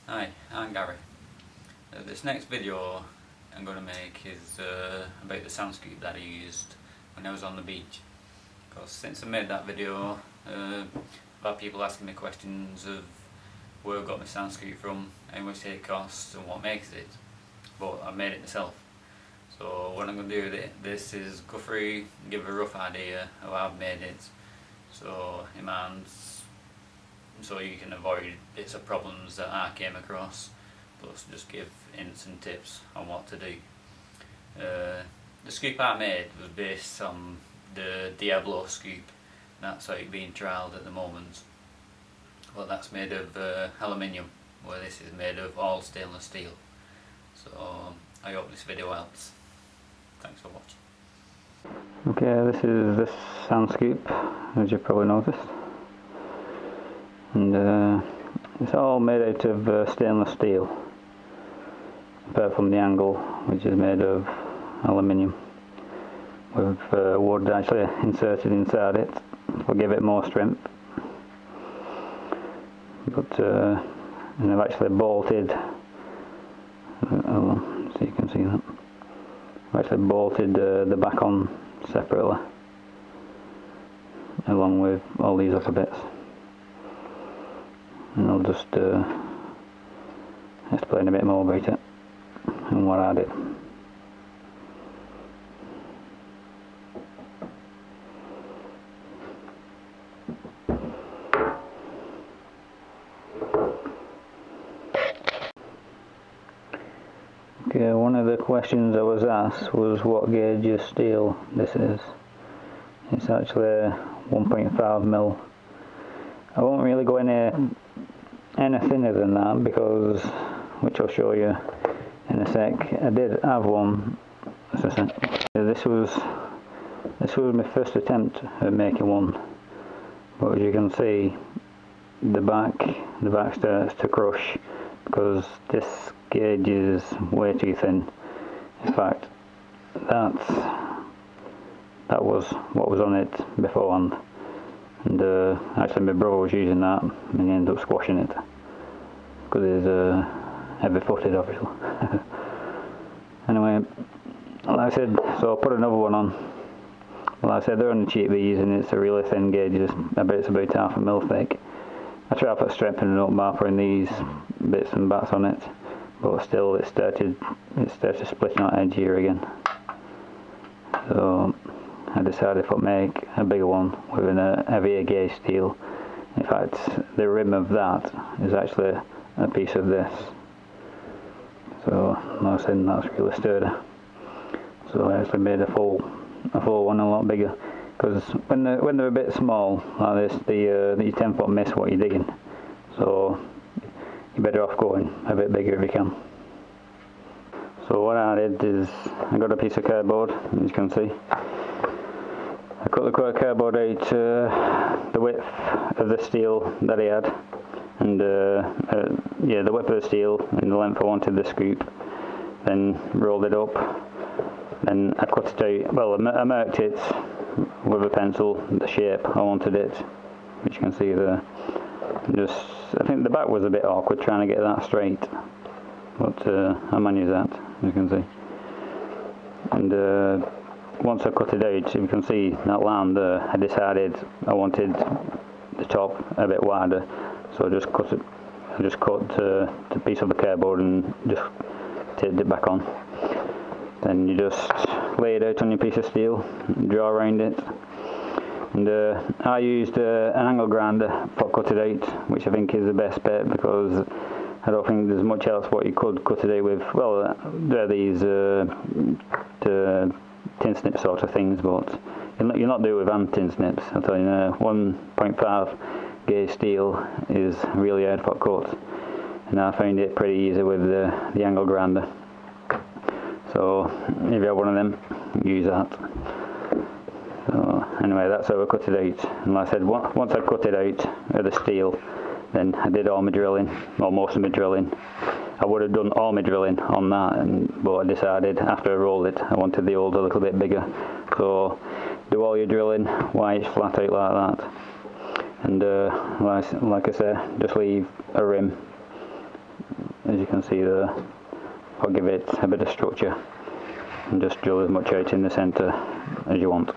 Hi, I'm Gary. This next video I'm going to make is about the sand scoop that I used when I was on the beach. Because since I made that video, I've had people asking me questions of where I got my sand scoop from, how much it costs and what makes it. But I made it myself. So what I'm going to do with this is go through and give a rough idea of how I've made it. So so you can avoid bits of problems that I came across, plus just give hints and tips on what to do. The scoop I made was based on the Diablo scoop. That's how it's being trialled at the moment. Well, that's made of aluminium, where this is made of all stainless steel. So I hope this video helps. Thanks for watching. Okay, this is this sand scoop, as you've probably noticed, and it's all made out of stainless steel, apart from the angle, which is made of aluminium with wood actually inserted inside it to give it more strength. But and I've actually bolted, so you can see that, I've actually bolted the back on separately, along with all these other bits. And I'll just explain a bit more about it and what I did. Okay, one of the questions I was asked was what gauge of steel this is. It's actually 1.5mm. I won't really go any thinner than that because, which I'll show you in a sec. I did have one. This was my first attempt at making one, but as you can see, the back starts to crush because this gauge is way too thin. In fact, that was what was on it beforehand. And actually my brother was using that and he ended up squashing it because he's heavy footed, obviously. Anyway, like I said, so I put another one on. Like I said, they're only cheap these, and it's a really thin gauge, it's about 1/2 thick. I tried to strengthen it up by putting these bits and bats on it, but still it started splitting out edge here again. So I decided to make a bigger one with a heavier gauge steel. In fact, the rim of that is actually a piece of this. So like I said, that's really sturdy. So I actually made a full one a lot bigger. Because when they're a bit small like this, you tend to miss what you're digging. So you're better off going a bit bigger if you can. So what I did is I got a piece of cardboard, as you can see. I cut the cardboard out the width of the steel that I had, and yeah, the width of the steel and the length I wanted the scoop. Then rolled it up. Then I cut it out. Well, I marked it with a pencil, the shape I wanted it, which you can see there. I think the back was a bit awkward trying to get that straight, but I managed that, as you can see. And once I cut it out, you can see that line there, I decided I wanted the top a bit wider, so I just cut the piece of the cardboard and just taped it back on. Then you just lay it out on your piece of steel, draw around it, and I used an angle grinder for cut it out, which I think is the best bet because I don't think there's much else what you could cut it out with. Well, there are these tin snip sort of things, but you'll not do it with hand tin snips. I'll tell you now, 1.5 gauge steel is really hard for cut, and I found it pretty easy with the angle grinder. So if you have one of them, use that. So anyway, that's how I cut it out. And like I said, once I cut it out of the steel, then I did all my drilling, or most of my drilling. I would have done all my drilling on that, but I decided after I rolled it, I wanted the hole a little bit bigger. So do all your drilling while it's flat out like that. And like I said, just leave a rim as you can see there. I'll give it a bit of structure and just drill as much out in the centre as you want.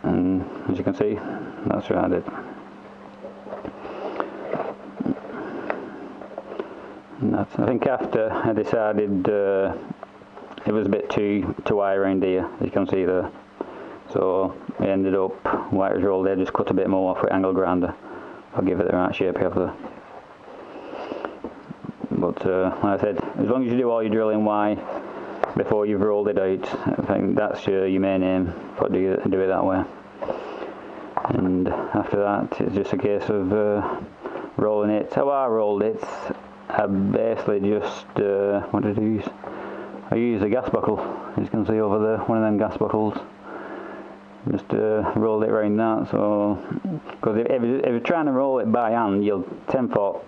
And as you can see, that's what I did. And that's, I think after I decided it was a bit too high around here, as you can see there. So I ended up, while it was rolled there, just cut a bit more off with angle grinder. I'll give it the right shape after. But like I said, as long as you do all your drilling wide before you've rolled it out, I think that's your main aim, but do it that way. And after that, it's just a case of rolling it. How I rolled it, I basically just, what did I use? I used a gas buckle, as you can see over there, one of them gas buckles. Just rolled it around that, so, because if you're trying to roll it by hand, you'll tend to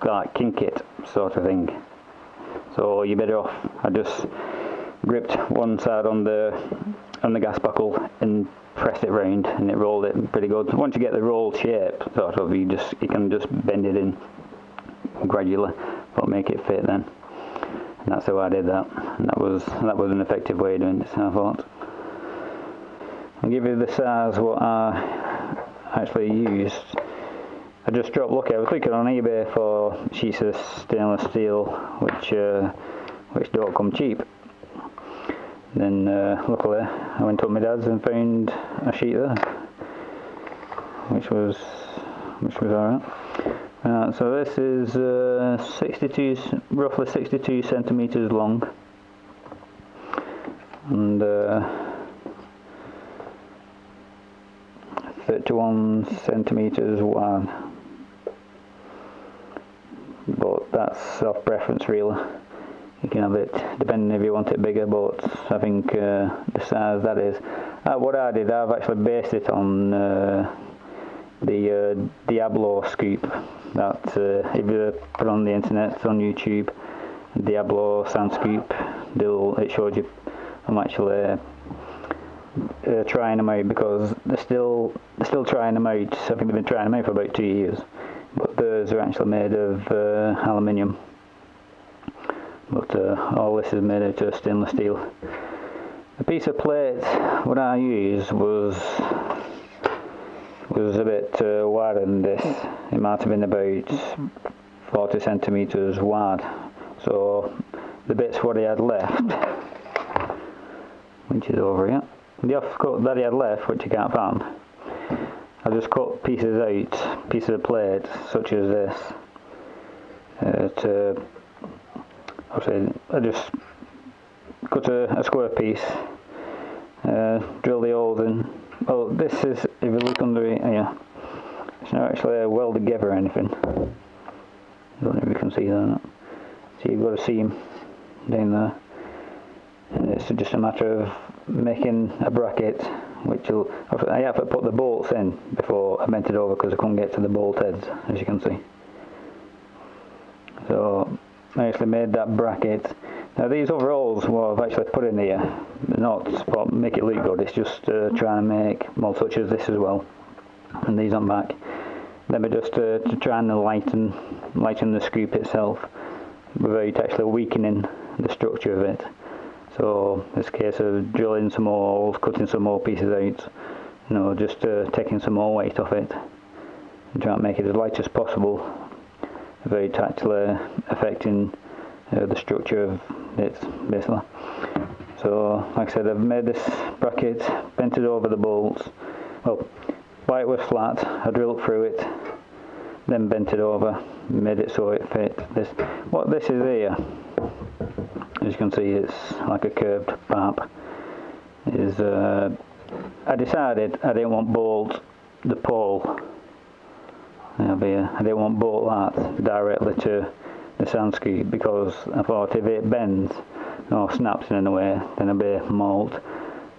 like kink it, sort of thing. So you're better off, I just gripped one side on the gas buckle and pressed it round, and it rolled it pretty good. Once you get the roll shape, sort of, you can just bend it in gradually, but make it fit then. And that's how I did that. And that was an effective way of doing it, I thought. I'll give you the size what I actually used. I just dropped, look, I was looking on eBay for sheets of stainless steel which don't come cheap. Then luckily I went up my dad's and found a sheet there, which was alright. So this is roughly 62 centimeters long, and 31 centimeters wide. But that's off preference really. You can have it depending if you want it bigger, but I think the size that is. What I did, I've actually based it on the Diablo scoop that if you put on the internet, on YouTube, Diablo sound scoop, it shows you. I'm actually trying them out because they're still trying them out. I think they've been trying them out for about 2 years, but theirs are actually made of aluminium. But all this is made out of stainless steel. The piece of plate what I used was a bit wider than this. It might have been about 40 centimeters wide. So the bits what he had left, which is over here, the offcut that he had left, which you can't find, I just cut pieces of plate such as this I just cut a square piece, drill the holes in. Well, this is, if you look under it here, it's not actually welded together or anything. I don't know if you can see that or not. So you've got a seam down there. And it's just a matter of making a bracket, I have to put the bolts in before I bent it over because I couldn't get to the bolt heads, as you can see. So I actually made that bracket. Now these other holes, what I've actually put in here, they're not to make it look good, it's just trying to make, well, such as this as well, and these on back. Then we're just to try and lighten the scoop itself without actually weakening the structure of it. So it's a case of drilling some more holes, cutting some more pieces out, just taking some more weight off it, and trying to make it as light as possible without actually affecting the structure of it, basically. So, like I said, I've made this bracket, bent it over the bolts. Well, while it was flat, I drilled through it, then bent it over, made it so it fit. What this is here, as you can see, it's like a curved barb. I decided I didn't want bolt the pole. I didn't want bolt that directly to the sound scoop because I thought if it bends or snaps in a way, then I'd be more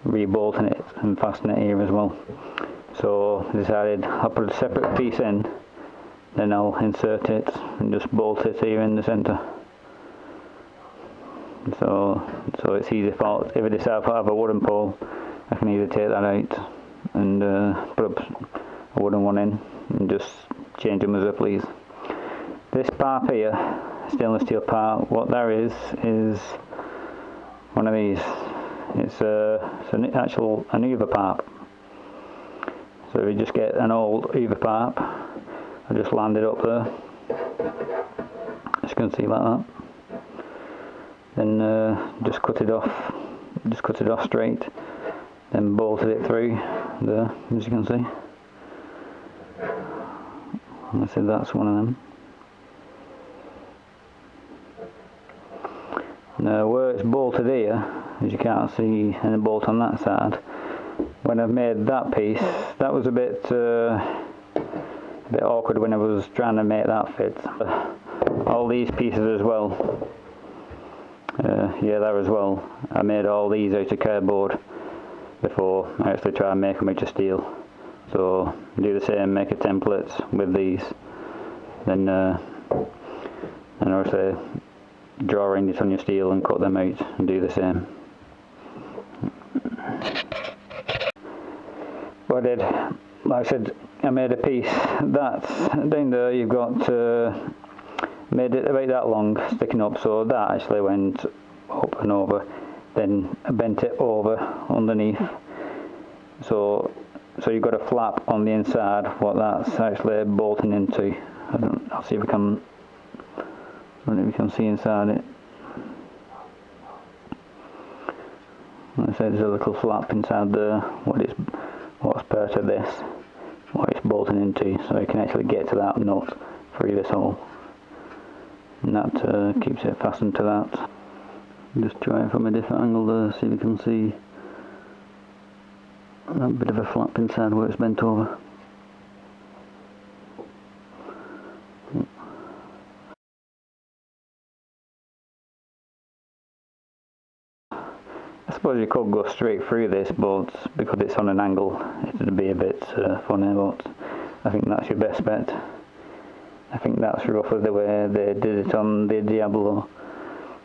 re-bolting it and fastening it here as well. So I decided I'll put a separate piece in, then I'll insert it and just bolt it here in the centre. So it's easy for, if I decide to have a wooden pole, I can either take that out and put up a wooden one in and just change them as I please. This part here stainless steel part. What there is one of these. It's an Hoover part. So we just get an old Hoover part. I just land it up there, as you can see, like that. Then just cut it off straight. Then bolted it through there, as you can see. I said that's one of them. Now where it's bolted here, as you can't see any bolt on that side, when I made that piece, that was a bit awkward when I was trying to make that fit. All these pieces as well, there as well, I made all these out of cardboard before I actually try and make them out of steel. So do the same, make a template with these, then and obviously draw around it on your steel and cut them out and do the same. What I did, like I said, I made a piece that's down there. You've got made it about that long, sticking up, so that actually went up and over. Then I bent it over underneath, so you've got a flap on the inside, what that's actually bolting into. I'll see if we can, I don't know if you can see inside it. Like I said, there's a little flap inside there, what's part of this, what it's bolting into, so you can actually get to that nut through this hole. And that keeps it fastened to that. Just try it from a different angle there, see if you can see that bit of a flap inside where it's bent over. I suppose you could go straight through this, but because it's on an angle it would be a bit funny, but I think that's your best bet. I think that's roughly the way they did it on the Diablo.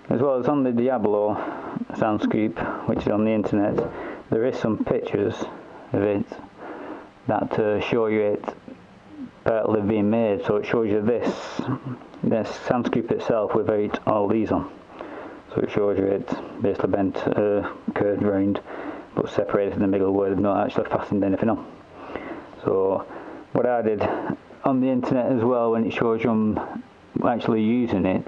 As well as on the Diablo sound scoop, which is on the internet, there is some pictures of it that show you it partly being made. So it shows you this sound scoop itself without all these on. So it shows you it basically bent, curved round, but separated in the middle where they've not actually fastened anything on. So what I did on the internet as well, when it shows you I'm actually using it,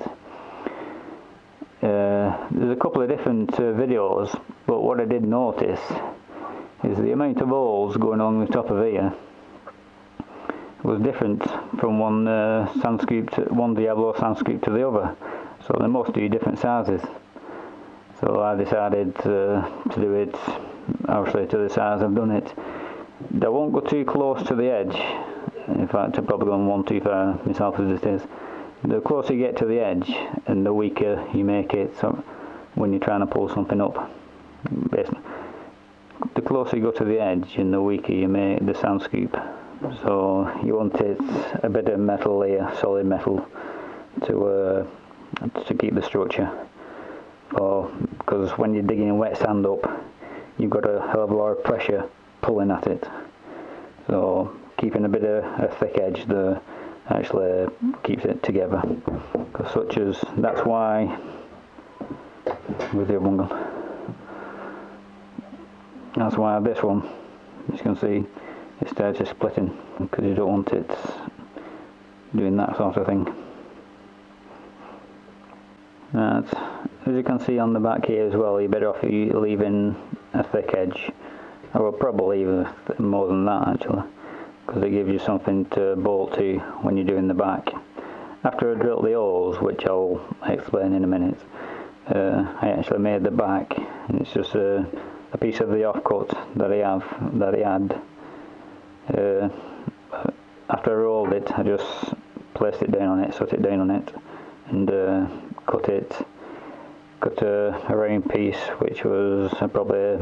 there's a couple of different videos, but what I did notice is the amount of holes going along the top of here was different from one Diablo sound scoop to the other. So they must do different sizes. So I decided to do it obviously to the size I've done it. I won't go too close to the edge. In fact, I've probably gone one too far myself as it is. The closer you get to the edge and the weaker you make it, so when you're trying to pull something up, basically, the closer you go to the edge and the weaker you make the sound scoop. So you want it a bit of metal here, solid metal, to keep the structure. Because when you're digging wet sand up, you've got a hell of a lot of pressure pulling at it. So keeping a bit of a thick edge there actually keeps it together. That's why with the other one gone. That's why this one, as you can see, it starts splitting, because you don't want it doing that sort of thing. As you can see on the back here as well, you're better off leaving a thick edge. I will probably leave more than that actually, because it gives you something to bolt to when you're doing the back. After I drilled the holes, which I'll explain in a minute, I actually made the back, and it's just a piece of the offcut that I had. After I rolled it, I just placed it down on it, set it down on it, and cut a round piece, which was probably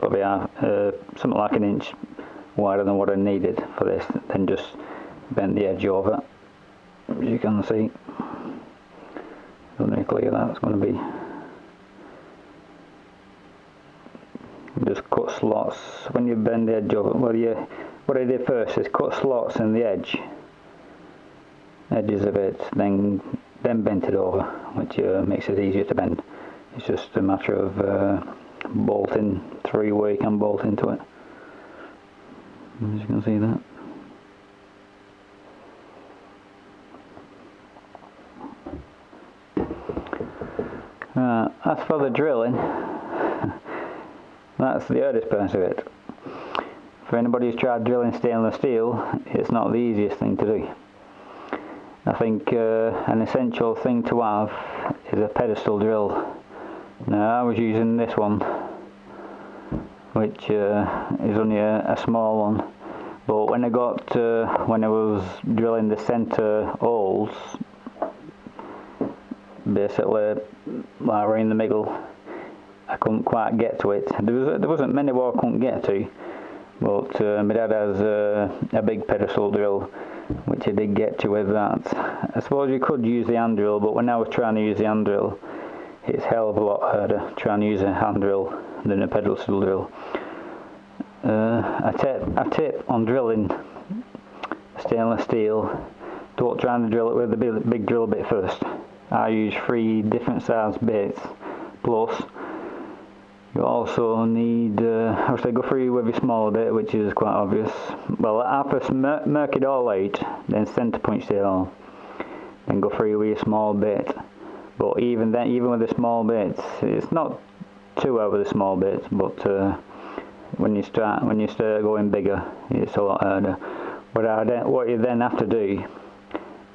something like an inch wider than what I needed for this. Then just bent the edge over, as you can see. Don't know how clear that's going to be. Just cut slots when you bend the edge over. What I did first is cut slots in the edges of it, then then bent it over, which makes it easier to bend. It's just a matter of bolting through where you can bolt into it. As you can see that. As for the drilling, that's the hardest part of it. For anybody who's tried drilling stainless steel, it's not the easiest thing to do. I think an essential thing to have is a pedestal drill. Now, I was using this one, which is only a small one, but when I was drilling the centre holes, basically like right in the middle, I couldn't quite get to it. There wasn't many where I couldn't get to, but my dad has a big pedestal drill, which I did get to with that. I suppose you could use the hand drill, but when I was trying to use the hand drill, it's a hell of a lot harder trying to use a hand drill than a pedestal drill. A tip on drilling stainless steel: don't try and drill it with the big drill bit first. I use 3 different size bits, plus you also need, obviously go through with your smaller bit, which is quite obvious. Well, I first mark it all out, then centre punch it all, then go through with your small bit. But even then, even with the small bits, it's not too over the small bits, but when you start going bigger, it's a lot harder. What you then have to do,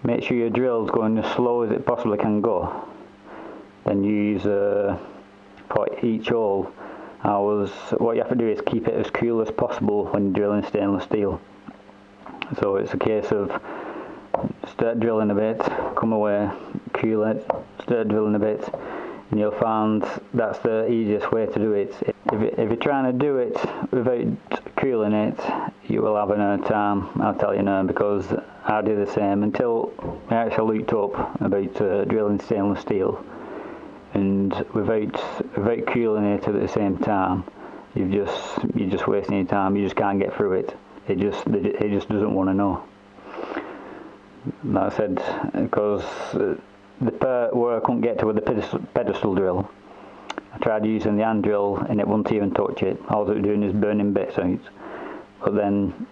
make sure your drill's going as slow as it possibly can go. Then use for each hole. What you have to do is keep it as cool as possible when drilling stainless steel. So it's a case of start drilling a bit, come away, cool it, start drilling a bit, and you'll find that's the easiest way to do it. If you're trying to do it without cooling it, you will have a hard time, I'll tell you now, because I do the same until I actually looked up about drilling stainless steel, and without cooling it at the same time, you're just wasting your time. You just can't get through it. It just doesn't want to know. Like I said, because the part where I couldn't get to with the pedestal drill, I tried using the hand drill and it wouldn't even touch it. All it was doing is burning bits out. But then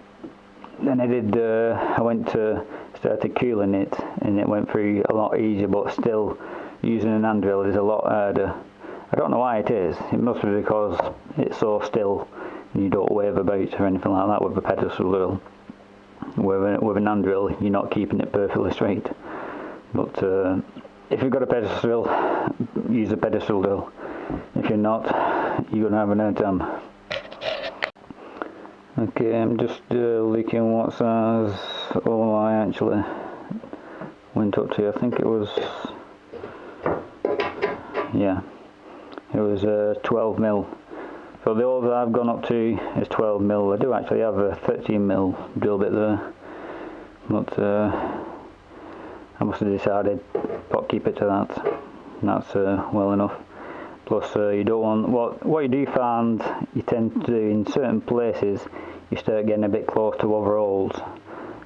I went to started cooling it, and it went through a lot easier. But still, using an hand drill is a lot harder. I don't know why it is. It must be because it's so still and you don't wave about or anything like that with a pedestal drill. With an hand drill, you're not keeping it perfectly straight. But if you've got a pedestal drill, use a pedestal drill. If you're not, you're going to have an hard time. Okay, I'm just looking what size hole I actually went up to. I think it was, yeah, it was 12mm. So the hole that I've gone up to is 12mm. I do actually have a 13mm drill bit there, but I must have decided to keep it to that. That's well enough. Plus, you don't want what you do find you tend to do in certain places. You start getting a bit close to other holes,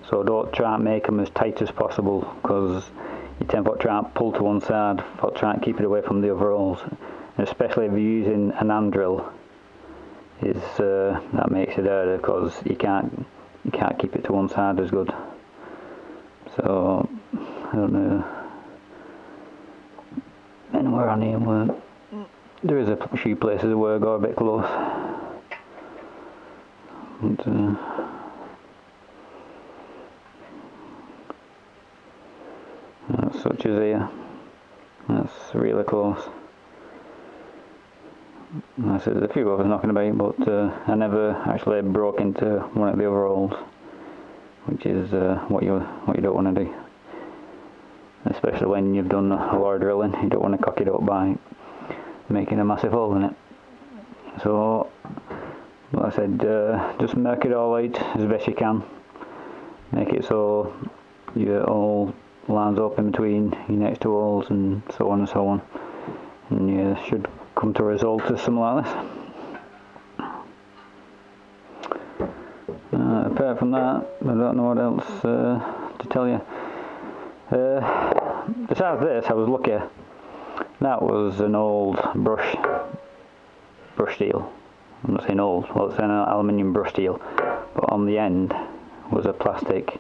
so don't try and make them as tight as possible, because you tend to try and pull to one side, or try and keep it away from the other holes. And especially if you're using an hand drill, that makes it harder, because you can't keep it to one side as good. So I don't know anywhere on here where there is a few places where I go a bit close. But, such as here, that's really close. I said there's a few others knocking about, but I never actually broke into one of the other holes, which is what you don't want to do. Especially when you've done a lot of drilling, you don't want to cock it up by making a massive hole in it. So, like I said, just mark it all out as best you can. Make it so your hole lines up in between your next two holes, and so on and so on. And you should come to a result of something like this. Apart from that, I don't know what else to tell you. besides this, I was lucky. That was an old brush steel. I'm not saying old, well, it's an aluminium brush steel, but on the end was a plastic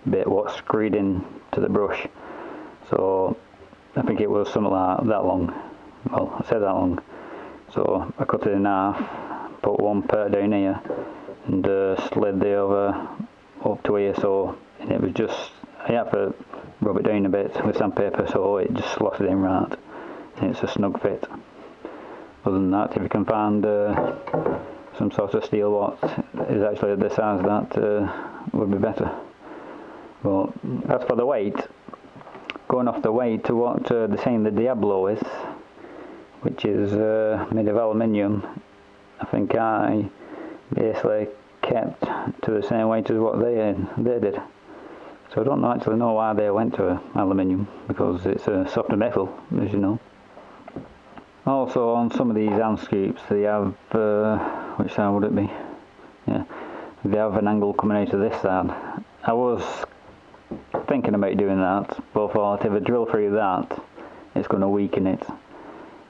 bit what screwed in to the brush. So I think it was something like that long. Well, I said that long. So I cut it in half, put one part down here, and slid the other up to here. So and it was just, I had to rub it down a bit with sandpaper so it just slotted in right, and it's a snug fit. Other than that, if you can find some sort of steel what is actually the size that would be better. But as for the weight, going off the weight to what they're saying the Diablo is, which is made of aluminium, I think I basically kept to the same weight as what they did. So I don't actually know why they went to aluminium, because it's a softer metal, as you know. Also, on some of these hand scoops, they have, which side would it be? Yeah, they have an angle coming out of this side. I was thinking about doing that, but I thought if I drill through that, it's going to weaken it.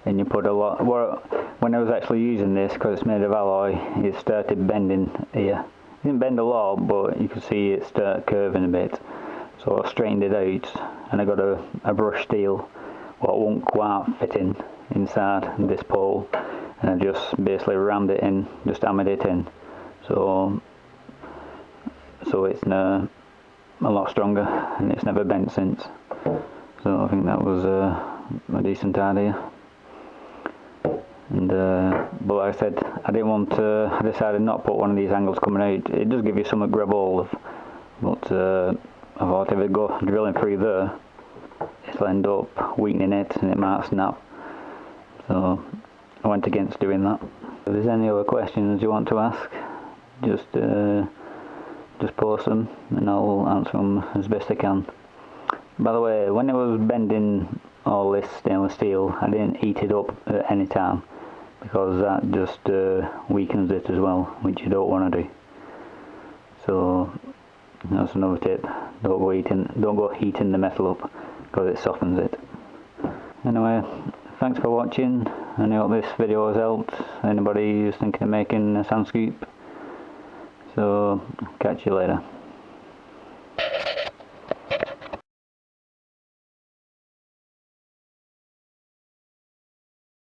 And you put a lot, well, when I was actually using this, because it's made of alloy, it started bending here. It didn't bend a lot, but you could see it start curving a bit. So I straightened it out, and I got a brush steel, what won't quite fit inside this pole, and I just basically rammed it in, just hammered it in. So it's a lot stronger, and it's never bent since. So I think that was a decent idea. And but like I said, I didn't want to, I decided not to put one of these angles coming out. It does give you something to grab hold of, but I thought if I go drilling through there, it'll end up weakening it and it might snap. So I went against doing that. If there's any other questions you want to ask, just post them and I'll answer them as best I can. By the way, when I was bending all this stainless steel, I didn't heat it up at any time, because that just weakens it as well, which you don't want to do. So that's another tip: don't go heating the metal up, because it softens it. Anyway, thanks for watching, and I hope this video has helped anybody who's thinking of making a sand scoop. So catch you later.